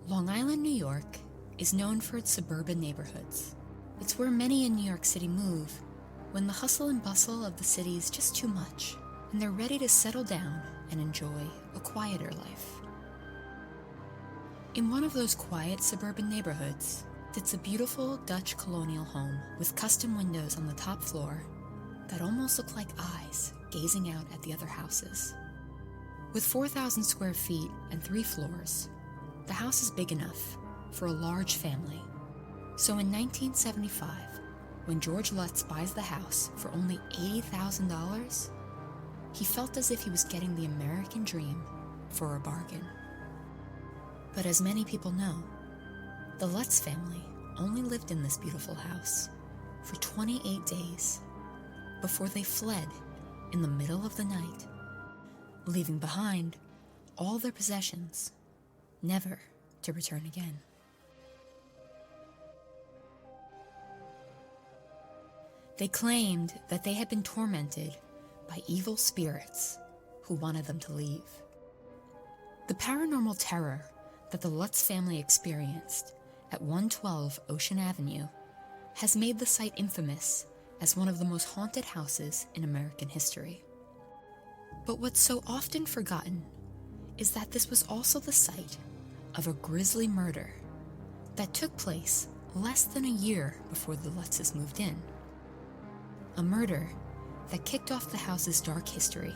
Long Island, New York, is known for its suburban neighborhoods. It's where many in New York City move when the hustle and bustle of the city is just too much, and they're ready to settle down and enjoy a quieter life. In one of those quiet suburban neighborhoods sits a beautiful Dutch colonial home with custom windows on the top floor that almost look like eyes gazing out at the other houses. With 4,000 square feet and 3 floors, the house is big enough for a large family. So in 1975, when George Lutz buys the house for only $80,000, he felt as if he was getting the American dream for a bargain. But as many people know, the Lutz family only lived in this beautiful house for 28 days before they fled in the middle of the night, leaving behind all their possessions, never to return again. They claimed that they had been tormented by evil spirits who wanted them to leave. The paranormal terror that the Lutz family experienced at 112 Ocean Avenue has made the site infamous as one of the most haunted houses in American history. But what's so often forgotten is that this was also the site of a grisly murder that took place less than a year before the Lutzes moved in. A murder that kicked off the house's dark history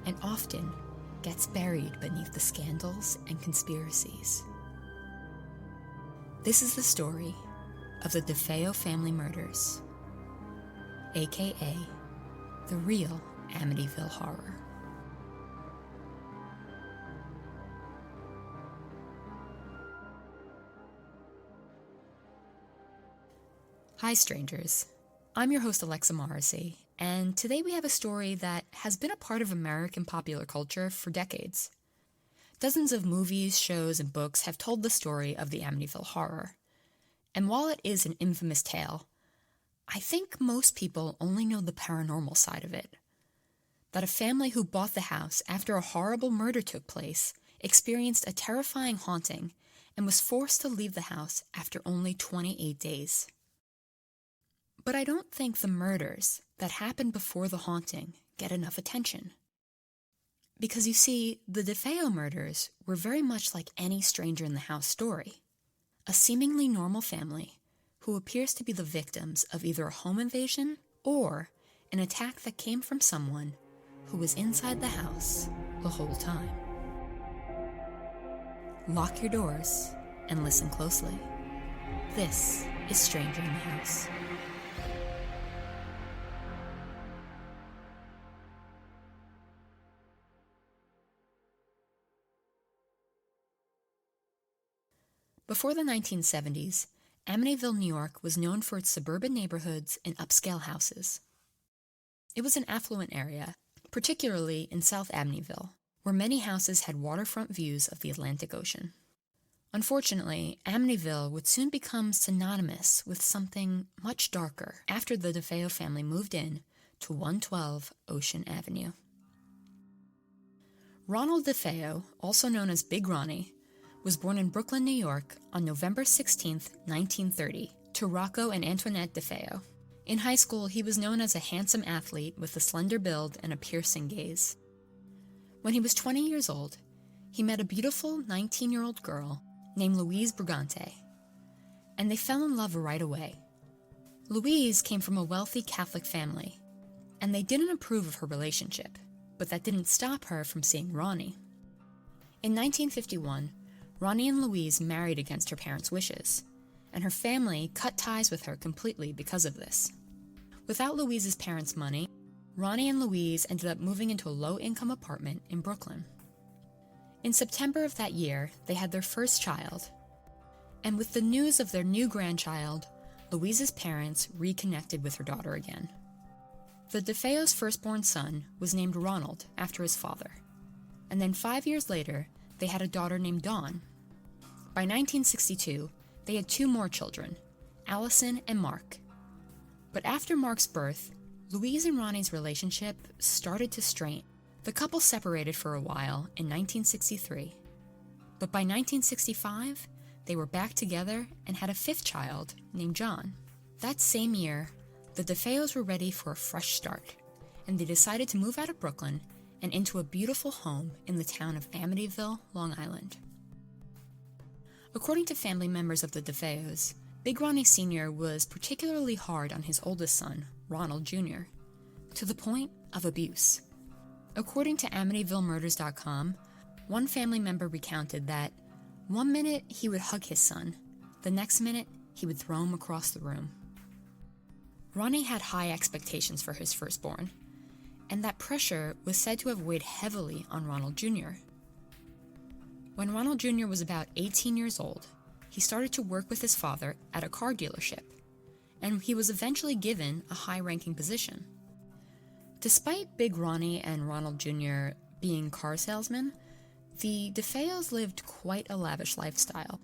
and often gets buried beneath the scandals and conspiracies. This is the story of the DeFeo family murders, aka the Real Amityville Horror. Hi strangers, I'm your host Alexa Morrissey, and today we have a story that has been a part of American popular culture for decades. Dozens of movies, shows, and books have told the story of the Amityville Horror. And while it is an infamous tale, I think most people only know the paranormal side of it. That a family who bought the house after a horrible murder took place experienced a terrifying haunting and was forced to leave the house after only 28 days. But I don't think the murders that happened before the haunting get enough attention. Because you see, the DeFeo murders were very much like any stranger in the house story. A seemingly normal family who appears to be the victims of either a home invasion or an attack that came from someone who was inside the house the whole time. Lock your doors and listen closely. This is Stranger in the House. Before the 1970s, Amityville, New York was known for its suburban neighborhoods and upscale houses. It was an affluent area, particularly in South Amityville, where many houses had waterfront views of the Atlantic Ocean. Unfortunately, Amityville would soon become synonymous with something much darker after the DeFeo family moved in to 112 Ocean Avenue. Ronald DeFeo, also known as Big Ronnie, was born in Brooklyn, New York on November 16, 1930, to Rocco and Antoinette DeFeo. In high school, he was known as a handsome athlete with a slender build and a piercing gaze. When he was 20 years old, he met a beautiful 19-year-old girl named Louise Brigante, and they fell in love right away. Louise came from a wealthy Catholic family, and they didn't approve of her relationship, but that didn't stop her from seeing Ronnie. In 1951, Ronnie and Louise married against her parents' wishes, and her family cut ties with her completely because of this. Without Louise's parents' money, Ronnie and Louise ended up moving into a low-income apartment in Brooklyn. In September of that year, they had their first child, and with the news of their new grandchild, Louise's parents reconnected with her daughter again. The DeFeo's firstborn son was named Ronald after his father, and then 5 years later, they had a daughter named Dawn. By 1962, they had 2 more children, Allison and Mark. But after Mark's birth, Louise and Ronnie's relationship started to strain. The couple separated for a while in 1963, But by 1965, they were back together and had a fifth child named John. That same year, the DeFeos were ready for a fresh start, and they decided to move out of Brooklyn and into a beautiful home in the town of Amityville, Long Island. According to family members of the DeFeos, Big Ronnie Sr. was particularly hard on his oldest son, Ronald Jr., to the point of abuse. According to AmityvilleMurders.com, one family member recounted that one minute he would hug his son, the next minute he would throw him across the room. Ronnie had high expectations for his firstborn, and that pressure was said to have weighed heavily on Ronald Jr. When Ronald Jr. was about 18 years old, he started to work with his father at a car dealership, and he was eventually given a high-ranking position. Despite Big Ronnie and Ronald Jr. being car salesmen, the DeFeos lived quite a lavish lifestyle.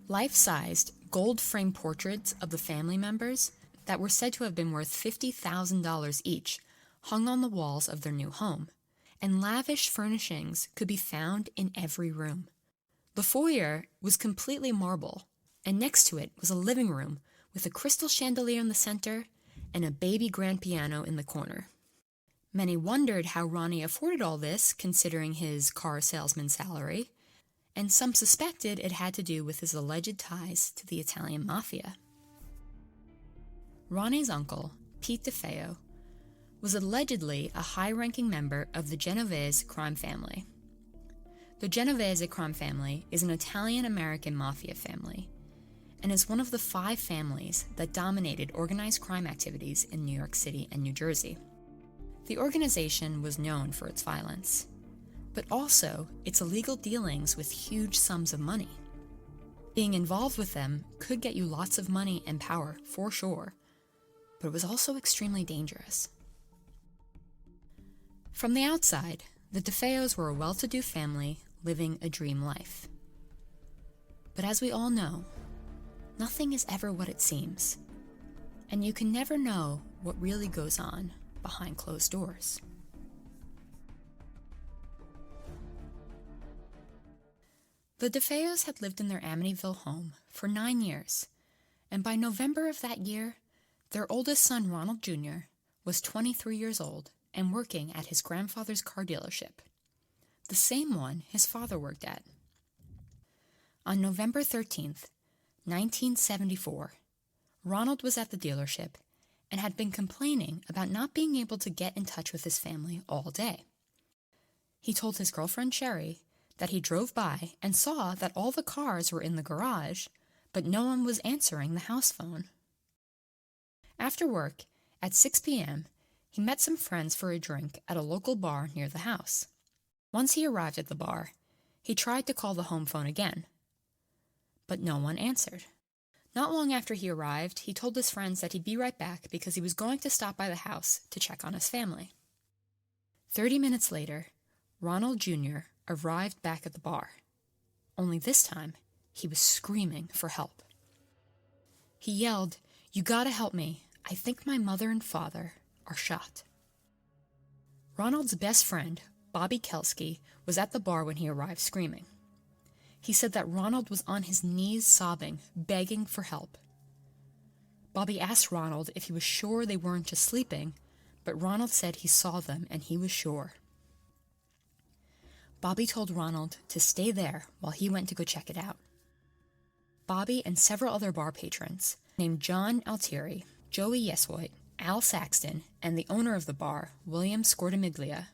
Life-sized, gold-framed portraits of the family members that were said to have been worth $50,000 each hung on the walls of their new home, and lavish furnishings could be found in every room. The foyer was completely marble, and next to it was a living room with a crystal chandelier in the center and a baby grand piano in the corner. Many wondered how Ronnie afforded all this, considering his car salesman salary, and some suspected it had to do with his alleged ties to the Italian mafia. Ronnie's uncle, Pete DeFeo, was allegedly a high-ranking member of the Genovese crime family. The Genovese crime family is an Italian-American mafia family, and is one of the 5 families that dominated organized crime activities in New York City and New Jersey. The organization was known for its violence, but also its illegal dealings with huge sums of money. Being involved with them could get you lots of money and power, for sure, but it was also extremely dangerous. From the outside, the DeFeos were a well-to-do family living a dream life. But as we all know, nothing is ever what it seems, and you can never know what really goes on behind closed doors. The DeFeos had lived in their Amityville home for 9 years, and by November of that year, their oldest son, Ronald Jr., was 23 years old and working at his grandfather's car dealership, the same one his father worked at. On November 13th, 1974, Ronald was at the dealership and had been complaining about not being able to get in touch with his family all day. He told his girlfriend Sherry that he drove by and saw that all the cars were in the garage, but no one was answering the house phone. After work, at 6 p.m., he met some friends for a drink at a local bar near the house. Once he arrived at the bar, he tried to call the home phone again, but no one answered. Not long after he arrived, he told his friends that he'd be right back because he was going to stop by the house to check on his family. 30 minutes later, Ronald Jr. arrived back at the bar. Only this time, he was screaming for help. He yelled, "You gotta help me. I think my mother and father are shot." Ronald's best friend, Bobby Kelsky, was at the bar when he arrived screaming. He said that Ronald was on his knees sobbing, begging for help. Bobby asked Ronald if he was sure they weren't just sleeping, but Ronald said he saw them and he was sure. Bobby told Ronald to stay there while he went to go check it out. Bobby and several other bar patrons, named John Altieri, Joey Yeswoit, Al Saxton, and the owner of the bar, William Scortimiglia,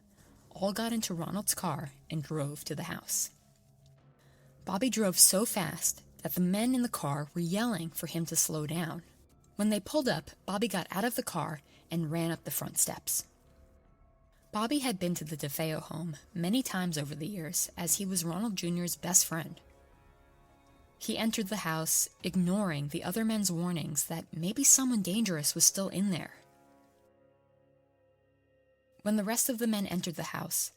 all got into Ronald's car and drove to the house. Bobby drove so fast that the men in the car were yelling for him to slow down. When they pulled up, Bobby got out of the car and ran up the front steps. Bobby had been to the DeFeo home many times over the years, as he was Ronald Jr.'s best friend. He entered the house, ignoring the other men's warnings that maybe someone dangerous was still in there. When the rest of the men entered the house,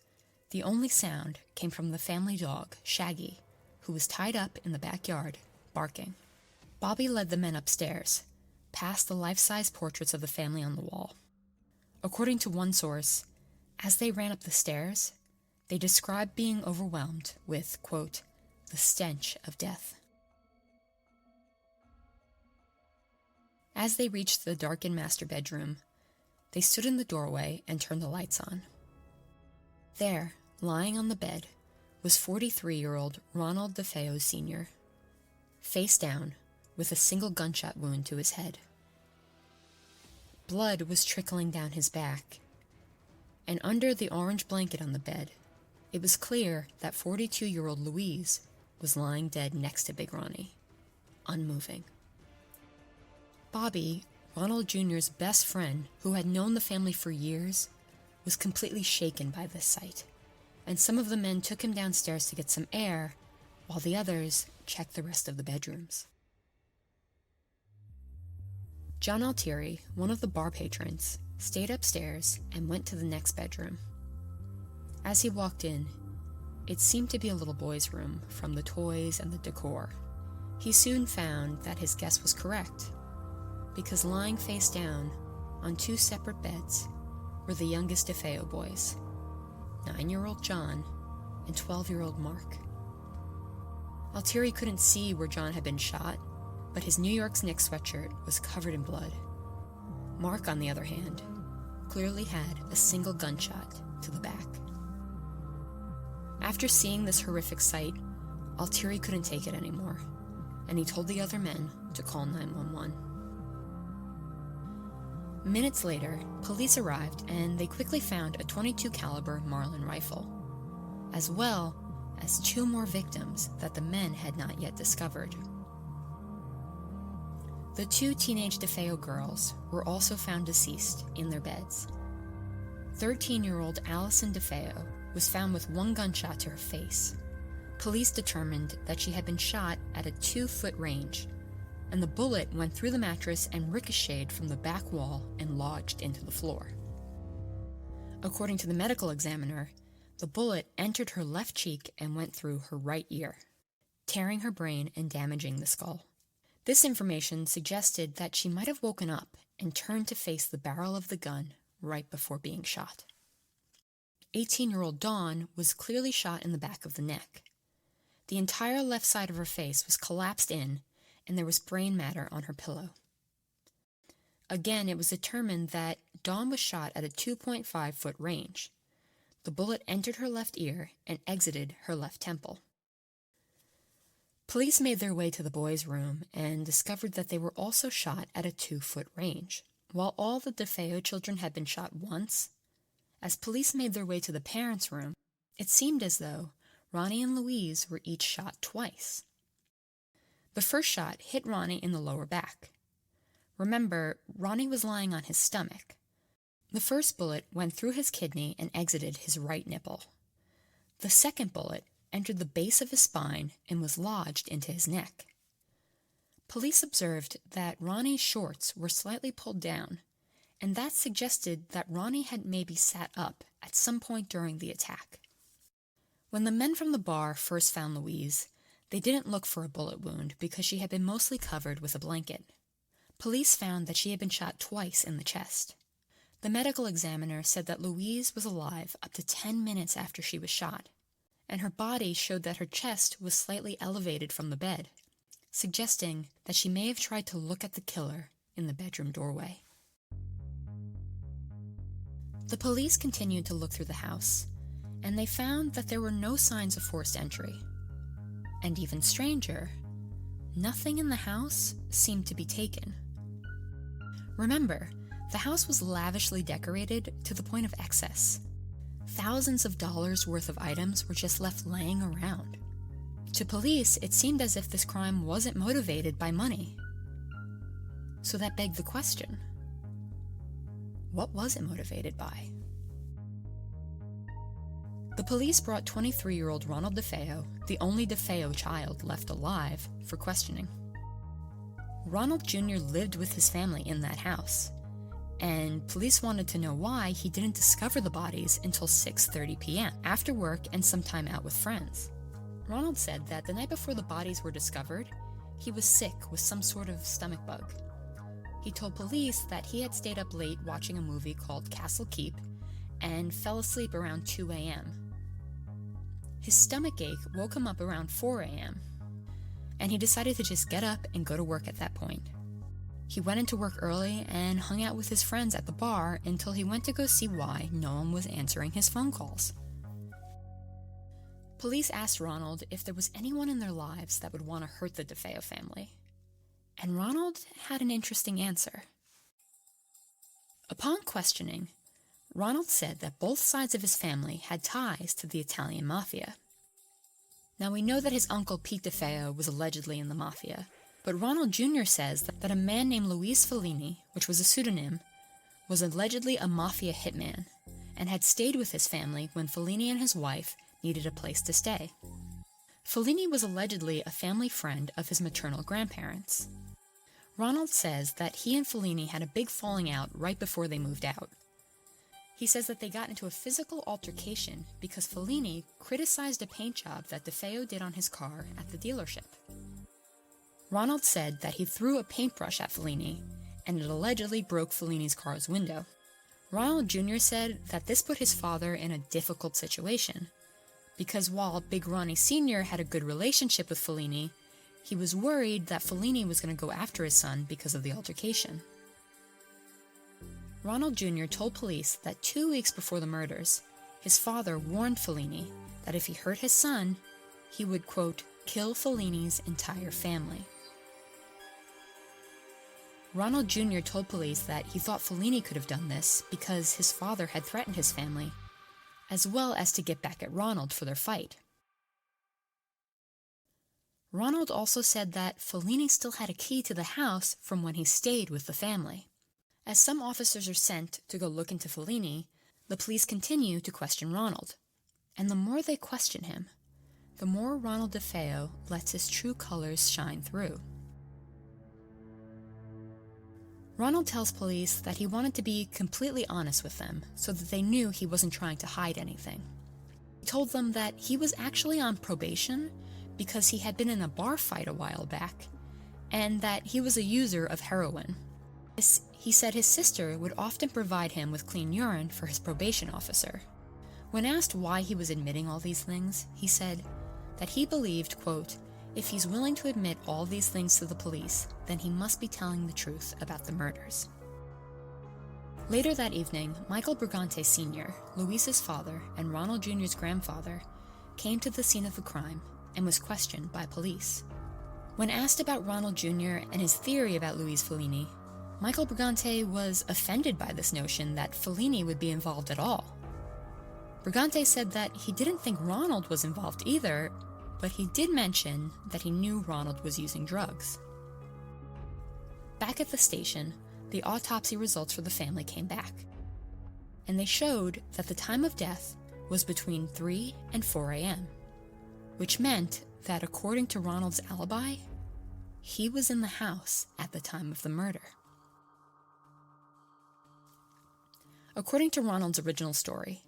the only sound came from the family dog, Shaggy, who was tied up in the backyard, barking. Bobby led the men upstairs, past the life-size portraits of the family on the wall. According to one source, as they ran up the stairs, they described being overwhelmed with, quote, the stench of death. As they reached the darkened master bedroom, they stood in the doorway and turned the lights on. There, lying on the bed, was 43-year-old Ronald DeFeo Sr., face down, with a single gunshot wound to his head. Blood was trickling down his back, and under the orange blanket on the bed, it was clear that 42-year-old Louise was lying dead next to Big Ronnie, unmoving. Bobby, Ronald Jr.'s best friend, who had known the family for years, was completely shaken by this sight, and some of the men took him downstairs to get some air, while the others checked the rest of the bedrooms. John Altieri, one of the bar patrons, stayed upstairs and went to the next bedroom. As he walked in, it seemed to be a little boy's room from the toys and the decor. He soon found that his guess was correct, because lying face down on two separate beds were the youngest DeFeo boys, 9-year-old John and 12-year-old Mark. Altieri couldn't see where John had been shot, but his New York Knicks sweatshirt was covered in blood. Mark, on the other hand, clearly had a single gunshot to the back. After seeing this horrific sight, Altieri couldn't take it anymore, and he told the other men to call 911. Minutes later, police arrived and they quickly found a .22 caliber Marlin rifle, as well as 2 more victims that the men had not yet discovered. The 2 teenage DeFeo girls were also found deceased in their beds. 13-year-old Allison DeFeo was found with 1 gunshot to her face. Police determined that she had been shot at a 2-foot range, and the bullet went through the mattress and ricocheted from the back wall and lodged into the floor. According to the medical examiner, the bullet entered her left cheek and went through her right ear, tearing her brain and damaging the skull. This information suggested that she might have woken up and turned to face the barrel of the gun right before being shot. 18-year-old Dawn was clearly shot in the back of the neck. The entire left side of her face was collapsed in, and there was brain matter on her pillow. Again, it was determined that Dawn was shot at a 2.5-foot range. The bullet entered her left ear and exited her left temple. Police made their way to the boys' room and discovered that they were also shot at a 2-foot range. While all the DeFeo children had been shot once, as police made their way to the parents' room, it seemed as though Ronnie and Louise were each shot twice. The first shot hit Ronnie in the lower back. Remember, Ronnie was lying on his stomach. The first bullet went through his kidney and exited his right nipple. The second bullet entered the base of his spine and was lodged into his neck. Police observed that Ronnie's shorts were slightly pulled down, and that suggested that Ronnie had maybe sat up at some point during the attack. When the men from the bar first found Louise, they didn't look for a bullet wound because she had been mostly covered with a blanket. Police found that she had been shot twice in the chest. The medical examiner said that Louise was alive up to 10 minutes after she was shot, and her body showed that her chest was slightly elevated from the bed, suggesting that she may have tried to look at the killer in the bedroom doorway. The police continued to look through the house, and they found that there were no signs of forced entry. And even stranger, nothing in the house seemed to be taken. Remember, the house was lavishly decorated to the point of excess. Thousands of dollars worth of items were just left laying around. To police, it seemed as if this crime wasn't motivated by money. So that begged the question, what was it motivated by? The police brought 23-year-old Ronald DeFeo, the only DeFeo child left alive, for questioning. Ronald Jr. lived with his family in that house, and police wanted to know why he didn't discover the bodies until 6:30 p.m., after work and some time out with friends. Ronald said that the night before the bodies were discovered, he was sick with some sort of stomach bug. He told police that he had stayed up late watching a movie called Castle Keep and fell asleep around 2 a.m. His stomach ache woke him up around 4 a.m., and he decided to just get up and go to work at that point. He went into work early and hung out with his friends at the bar until he went to go see why no one was answering his phone calls. Police asked Ronald if there was anyone in their lives that would want to hurt the DeFeo family, and Ronald had an interesting answer. Upon questioning, Ronald said that both sides of his family had ties to the Italian mafia. Now, we know that his uncle Pete DeFeo was allegedly in the mafia, but Ronald Jr. says that a man named Luis Fellini, which was a pseudonym, was allegedly a mafia hitman and had stayed with his family when Fellini and his wife needed a place to stay. Fellini was allegedly a family friend of his maternal grandparents. Ronald says that he and Fellini had a big falling out right before they moved out. He says that they got into a physical altercation because Fellini criticized a paint job that DeFeo did on his car at the dealership. Ronald said that he threw a paintbrush at Fellini, and it allegedly broke Fellini's car's window. Ronald Jr. said that this put his father in a difficult situation, because while Big Ronnie Sr. had a good relationship with Fellini, he was worried that Fellini was going to go after his son because of the altercation. Ronald Jr. told police that 2 weeks before the murders, his father warned Fellini that if he hurt his son, he would, quote, kill Fellini's entire family. Ronald Jr. told police that he thought Fellini could have done this because his father had threatened his family, as well as to get back at Ronald for their fight. Ronald also said that Fellini still had a key to the house from when he stayed with the family. As some officers are sent to go look into Fellini, the police continue to question Ronald. And the more they question him, the more Ronald DeFeo lets his true colors shine through. Ronald tells police that he wanted to be completely honest with them so that they knew he wasn't trying to hide anything. He told them that he was actually on probation because he had been in a bar fight a while back, and that he was a user of heroin. He said his sister would often provide him with clean urine for his probation officer. When asked why he was admitting all these things, he said that he believed, quote, if he's willing to admit all these things to the police, then he must be telling the truth about the murders. Later that evening, Michael Brigante Sr., Luis's father and Ronald Jr.'s grandfather, came to the scene of the crime and was questioned by police. When asked about Ronald Jr. and his theory about Luis Fellini, Michael Brigante was offended by this notion that Fellini would be involved at all. Brigante said that he didn't think Ronald was involved either, but he did mention that he knew Ronald was using drugs. Back at the station, the autopsy results for the family came back, and they showed that the time of death was between 3 and 4 a.m., which meant that according to Ronald's alibi, he was in the house at the time of the murder. According to Ronald's original story,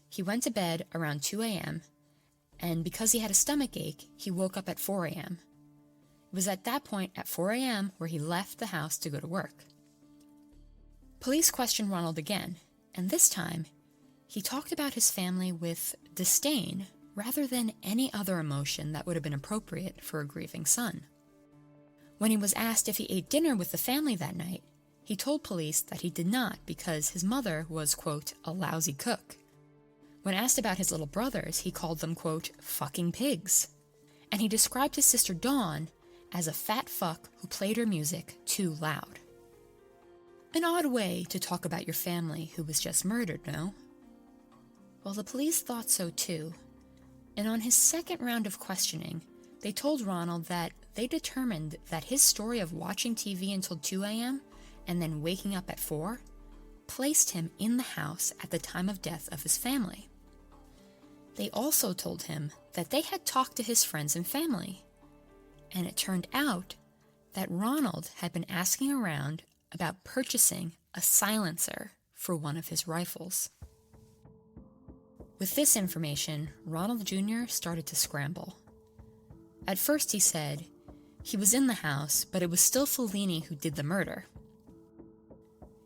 he went to bed around 2 a.m., and because he had a stomach ache, he woke up at 4 a.m. It was at that point at 4 a.m. where he left the house to go to work. Police questioned Ronald again, and this time, he talked about his family with disdain rather than any other emotion that would have been appropriate for a grieving son. When he was asked if he ate dinner with the family that night, he told police that he did not because his mother was, quote, a lousy cook. When asked about his little brothers, he called them, quote, fucking pigs. And he described his sister Dawn as a fat fuck who played her music too loud. An odd way to talk about your family who was just murdered, no? Well, the police thought so too. And on his second round of questioning, they told Ronald that they determined that his story of watching TV until 2 a.m. and then waking up at 4 placed him in the house at the time of death of his family. They also told him that they had talked to his friends and family, and it turned out that Ronald had been asking around about purchasing a silencer for one of his rifles. With this information, Ronald Jr. started to scramble. At first he said he was in the house, but it was still Fellini who did the murder.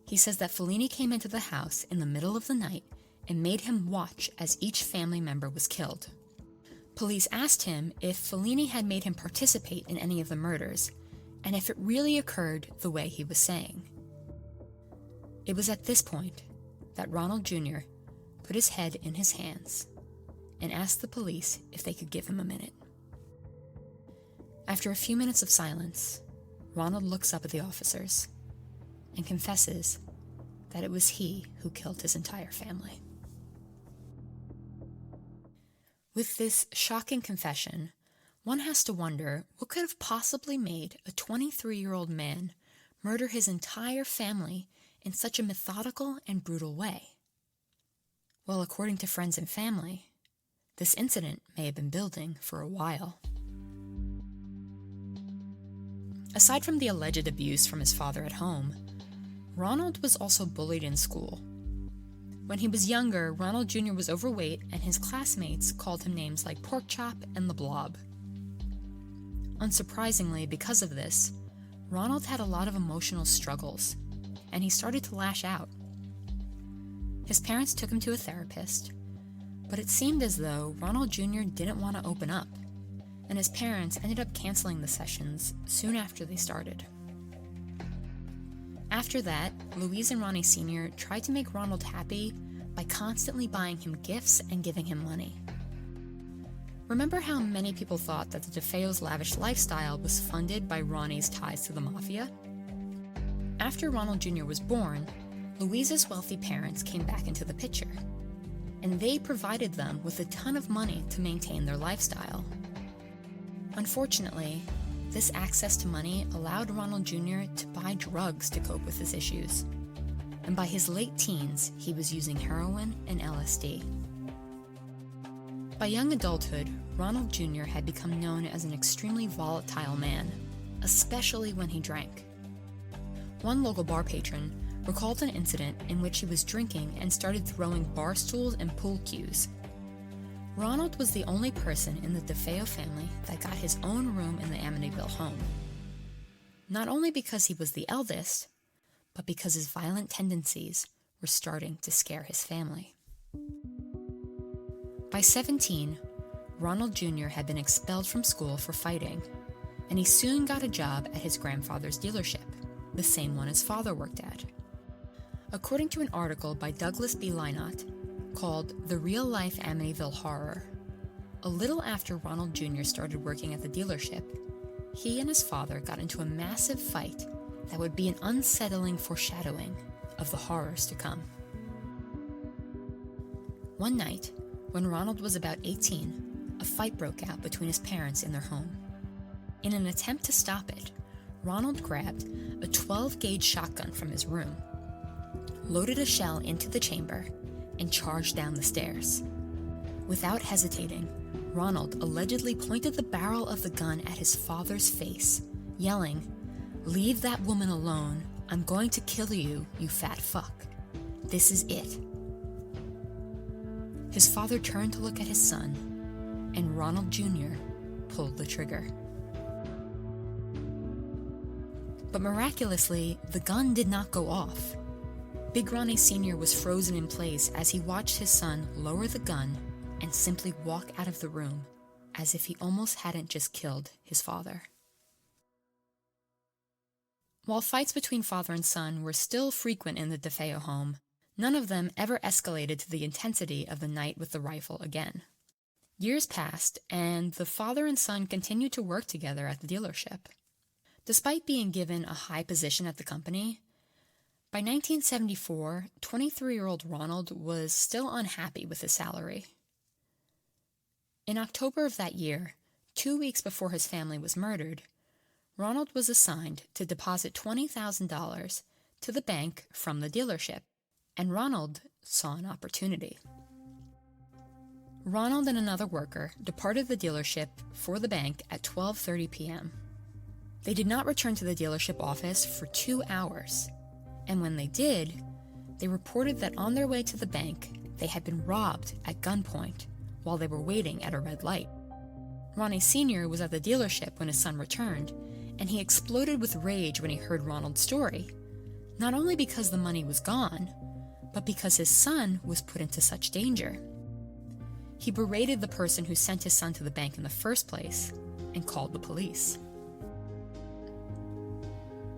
He says that Fellini came into the house in the middle of the night and made him watch as each family member was killed. Police asked him if Fellini had made him participate in any of the murders, and if it really occurred the way he was saying. It was at this point that Ronald Jr. put his head in his hands and asked the police if they could give him a minute. After a few minutes of silence, Ronald looks up at the officers and confesses that it was he who killed his entire family. With this shocking confession, one has to wonder what could have possibly made a 23-year-old man murder his entire family in such a methodical and brutal way. Well, according to friends and family, this incident may have been building for a while. Aside from the alleged abuse from his father at home, Ronald was also bullied in school. When he was younger, Ronald Jr. was overweight, and his classmates called him names like Pork Chop and the Blob. Unsurprisingly, because of this, Ronald had a lot of emotional struggles, and he started to lash out. His parents took him to a therapist, but it seemed as though Ronald Jr. didn't want to open up, and his parents ended up canceling the sessions soon after they started. After that, Louise and Ronnie Sr. tried to make Ronald happy by constantly buying him gifts and giving him money. Remember how many people thought that the DeFeo's lavish lifestyle was funded by Ronnie's ties to the mafia? After Ronald Jr. was born, Louise's wealthy parents came back into the picture, and they provided them with a ton of money to maintain their lifestyle. Unfortunately, this access to money allowed Ronald Jr. to buy drugs to cope with his issues, and by his late teens, he was using heroin and LSD. By young adulthood, Ronald Jr. had become known as an extremely volatile man, especially when he drank. One local bar patron recalled an incident in which he was drinking and started throwing bar stools and pool cues. Ronald was the only person in the DeFeo family that got his own room in the Amityville home. Not only because he was the eldest, but because his violent tendencies were starting to scare his family. By 17, Ronald Jr. had been expelled from school for fighting, and he soon got a job at his grandfather's dealership, the same one his father worked at. According to an article by Douglas B. Lynott called The Real Life Amityville Horror, a little after Ronald Jr. started working at the dealership, he and his father got into a massive fight that would be an unsettling foreshadowing of the horrors to come. One night, when Ronald was about 18, a fight broke out between his parents in their home. In an attempt to stop it, Ronald grabbed a 12-gauge shotgun from his room, loaded a shell into the chamber, and charged down the stairs. Without hesitating, Ronald allegedly pointed the barrel of the gun at his father's face, yelling, "Leave that woman alone. I'm going to kill you, you fat fuck. This is it." His father turned to look at his son, and Ronald Jr. pulled the trigger. But miraculously, the gun did not go off. Big Ronnie Sr. was frozen in place as he watched his son lower the gun and simply walk out of the room, as if he almost hadn't just killed his father. While fights between father and son were still frequent in the DeFeo home, none of them ever escalated to the intensity of the night with the rifle again. Years passed, and the father and son continued to work together at the dealership. Despite being given a high position at the company, by 1974, 23-year-old Ronald was still unhappy with his salary. In October of that year, 2 weeks before his family was murdered, Ronald was assigned to deposit $20,000 to the bank from the dealership, and Ronald saw an opportunity. Ronald and another worker departed the dealership for the bank at 12:30 p.m. They did not return to the dealership office for 2 hours, and when they did, they reported that on their way to the bank, they had been robbed at gunpoint while they were waiting at a red light. Ronnie Sr. was at the dealership when his son returned, and he exploded with rage when he heard Ronald's story, not only because the money was gone, but because his son was put into such danger. He berated the person who sent his son to the bank in the first place and called the police.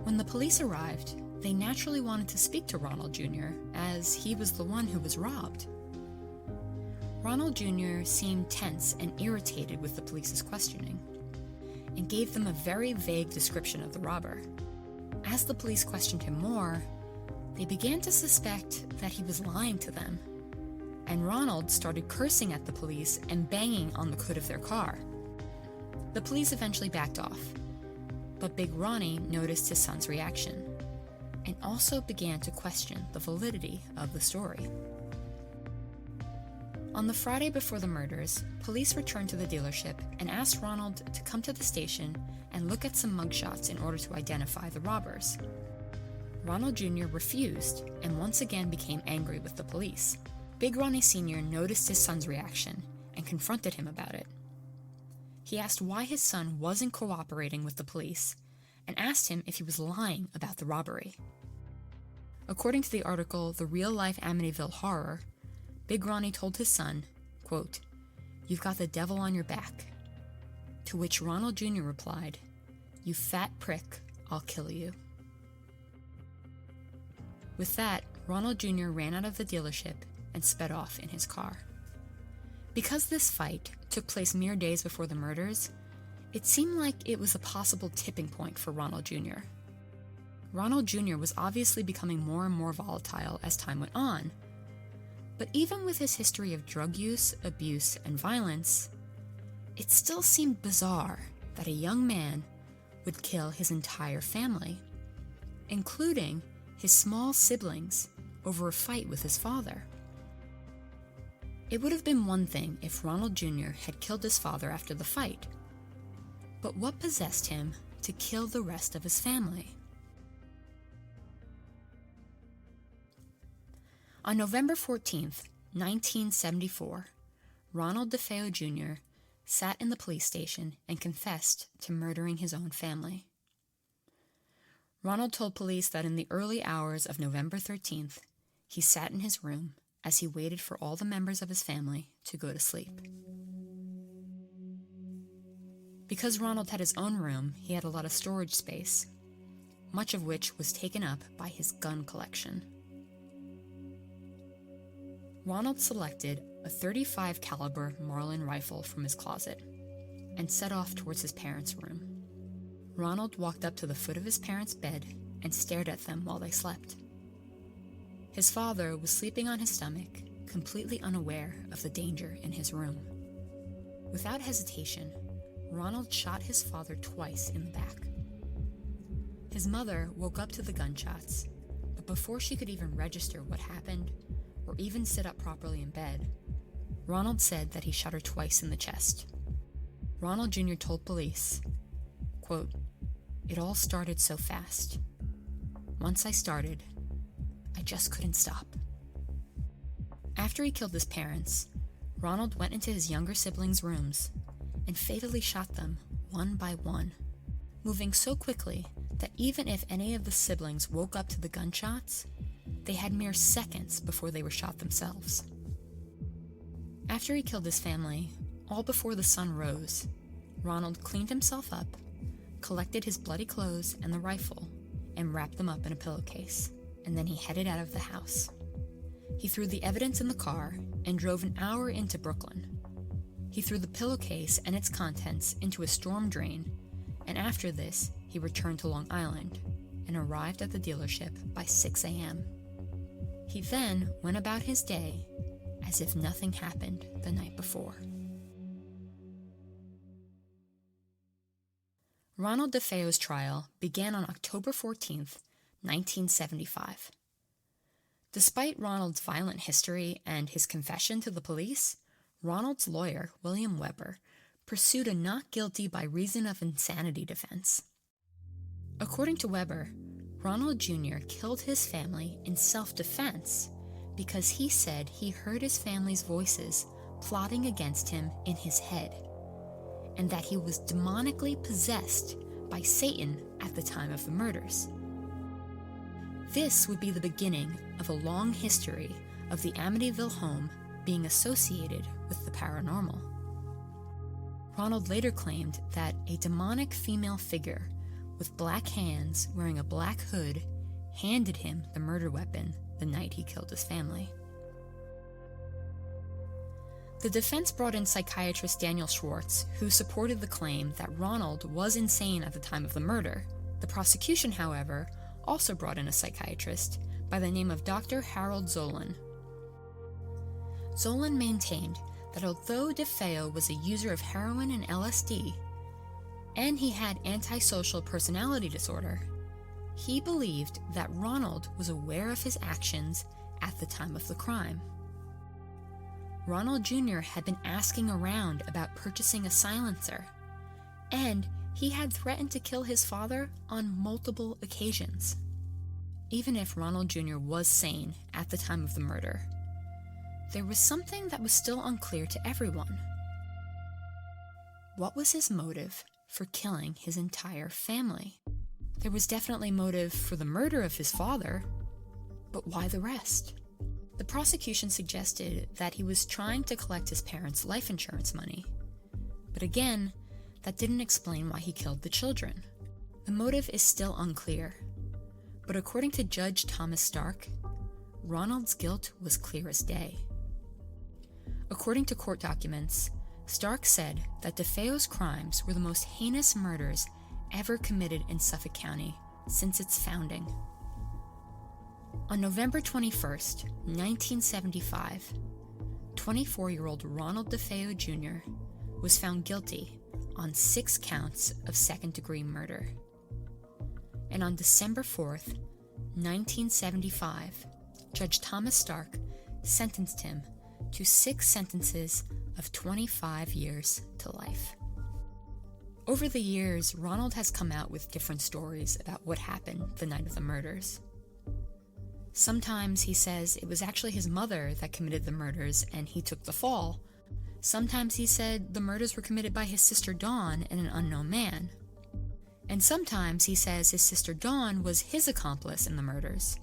When the police arrived, they naturally wanted to speak to Ronald Jr., as he was the one who was robbed. Ronald Jr. seemed tense and irritated with the police's questioning, and gave them a very vague description of the robber. As the police questioned him more, they began to suspect that he was lying to them, and Ronald started cursing at the police and banging on the hood of their car. The police eventually backed off, but Big Ronnie noticed his son's reaction, and also began to question the validity of the story. On the Friday before the murders, police returned to the dealership and asked Ronald to come to the station and look at some mugshots in order to identify the robbers. Ronald Jr. refused and once again became angry with the police. Big Ronnie Sr. noticed his son's reaction and confronted him about it. He asked why his son wasn't cooperating with the police and asked him if he was lying about the robbery. According to the article The Real Life Amityville Horror, Big Ronnie told his son, quote, "You've got the devil on your back." To which Ronald Jr. replied, "You fat prick, I'll kill you." With that, Ronald Jr. ran out of the dealership and sped off in his car. Because this fight took place mere days before the murders, it seemed like it was a possible tipping point for Ronald Jr. Ronald Jr. was obviously becoming more and more volatile as time went on, but even with his history of drug use, abuse, and violence, it still seemed bizarre that a young man would kill his entire family, including his small siblings, over a fight with his father. It would have been one thing if Ronald Jr. had killed his father after the fight, but what possessed him to kill the rest of his family? On November 14th, 1974, Ronald DeFeo Jr. sat in the police station and confessed to murdering his own family. Ronald told police that in the early hours of November 13th, he sat in his room as he waited for all the members of his family to go to sleep. Because Ronald had his own room, he had a lot of storage space, much of which was taken up by his gun collection. Ronald selected a .35 caliber Marlin rifle from his closet and set off towards his parents' room. Ronald walked up to the foot of his parents' bed and stared at them while they slept. His father was sleeping on his stomach, completely unaware of the danger in his room. Without hesitation, Ronald shot his father twice in the back. His mother woke up to the gunshots, but before she could even register what happened, or even sit up properly in bed, Ronald said that he shot her twice in the chest. Ronald Jr. told police, quote, "It all started so fast. Once I started, I just couldn't stop." After he killed his parents, Ronald went into his younger siblings' rooms and fatally shot them one by one, moving so quickly that even if any of the siblings woke up to the gunshots, they had mere seconds before they were shot themselves. After he killed his family, all before the sun rose, Ronald cleaned himself up, collected his bloody clothes and the rifle, and wrapped them up in a pillowcase, and then he headed out of the house. He threw the evidence in the car and drove an hour into Brooklyn. He threw the pillowcase and its contents into a storm drain, and after this, he returned to Long Island and arrived at the dealership by 6 a.m. He then went about his day as if nothing happened the night before. Ronald DeFeo's trial began on October 14th, 1975. Despite Ronald's violent history and his confession to the police, Ronald's lawyer, William Weber, pursued a not guilty by reason of insanity defense. According to Weber, Ronald Jr. killed his family in self-defense because he said he heard his family's voices plotting against him in his head, and that he was demonically possessed by Satan at the time of the murders. This would be the beginning of a long history of the Amityville home being associated with the paranormal. Ronald later claimed that a demonic female figure with black hands wearing a black hood handed him the murder weapon the night he killed his family. The defense brought in psychiatrist Daniel Schwartz, who supported the claim that Ronald was insane at the time of the murder. The prosecution, however, also brought in a psychiatrist by the name of Dr. Harold Zolan. Zolan maintained that although DeFeo was a user of heroin and LSD, and he had antisocial personality disorder, he believed that Ronald was aware of his actions at the time of the crime. Ronald Jr. had been asking around about purchasing a silencer, and he had threatened to kill his father on multiple occasions. Even if Ronald Jr. was sane at the time of the murder, there was something that was still unclear to everyone. What was his motive for killing his entire family? There was definitely motive for the murder of his father, but why the rest? The prosecution suggested that he was trying to collect his parents' life insurance money, but again, that didn't explain why he killed the children. The motive is still unclear, but according to Judge Thomas Stark, Ronald's guilt was clear as day. According to court documents, Stark said that DeFeo's crimes were the most heinous murders ever committed in Suffolk County since its founding. On November 21st, 1975, 24-year-old Ronald DeFeo Jr. was found guilty on 6 counts of second-degree murder. And on December 4th, 1975, Judge Thomas Stark sentenced him to 6 sentences of 25 years to life. Over the years, Ronald has come out with different stories about what happened the night of the murders. Sometimes he says it was actually his mother that committed the murders and he took the fall. Sometimes he said the murders were committed by his sister Dawn and an unknown man. And sometimes he says his sister Dawn was his accomplice in the murders.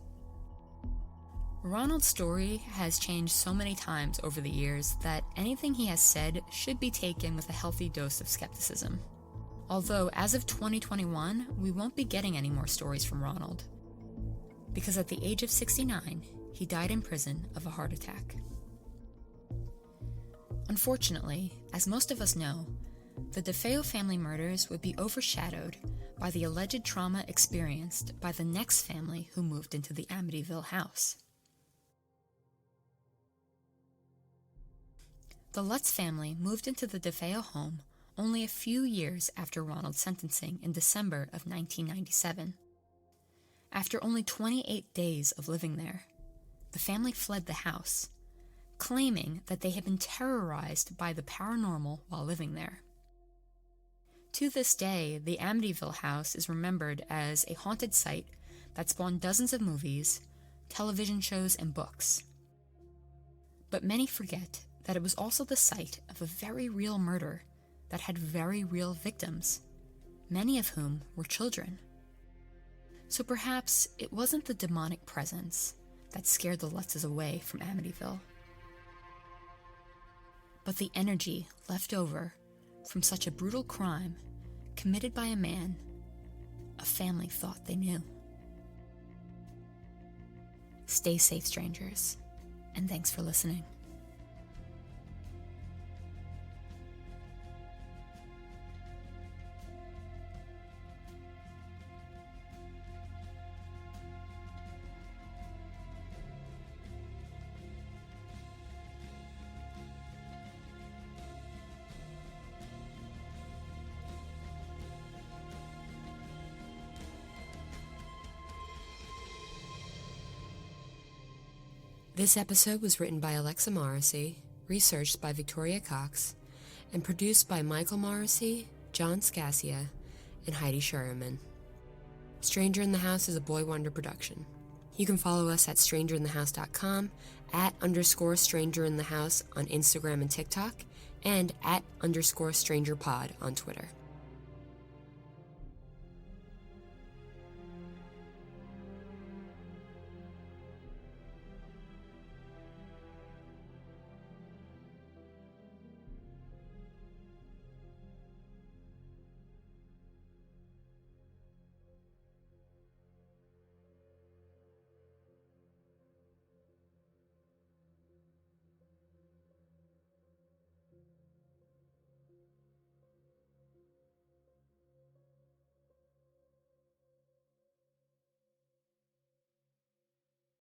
Ronald's story has changed so many times over the years that anything he has said should be taken with a healthy dose of skepticism. Although, as of 2021, we won't be getting any more stories from Ronald, because at the age of 69, he died in prison of a heart attack. Unfortunately, as most of us know, the DeFeo family murders would be overshadowed by the alleged trauma experienced by the next family who moved into the Amityville house. The Lutz family moved into the DeFeo home only a few years after Ronald's sentencing in December of 1997. After only 28 days of living there, the family fled the house, claiming that they had been terrorized by the paranormal while living there. To this day, the Amityville house is remembered as a haunted site that spawned dozens of movies, television shows, and books. But many forget that it was also the site of a very real murder that had very real victims, many of whom were children. So perhaps it wasn't the demonic presence that scared the Lutzes away from Amityville, but the energy left over from such a brutal crime committed by a man a family thought they knew. Stay safe, strangers, and thanks for listening. This episode was written by Alexa Morrissey, researched by Victoria Cox, and produced by Michael Morrissey, John Scassia, and Heidi Sherman. Stranger in the House is a Boy Wonder production. You can follow us at strangerinthehouse.com, @_strangerinthehouse on Instagram and TikTok, and @_strangerpod on Twitter.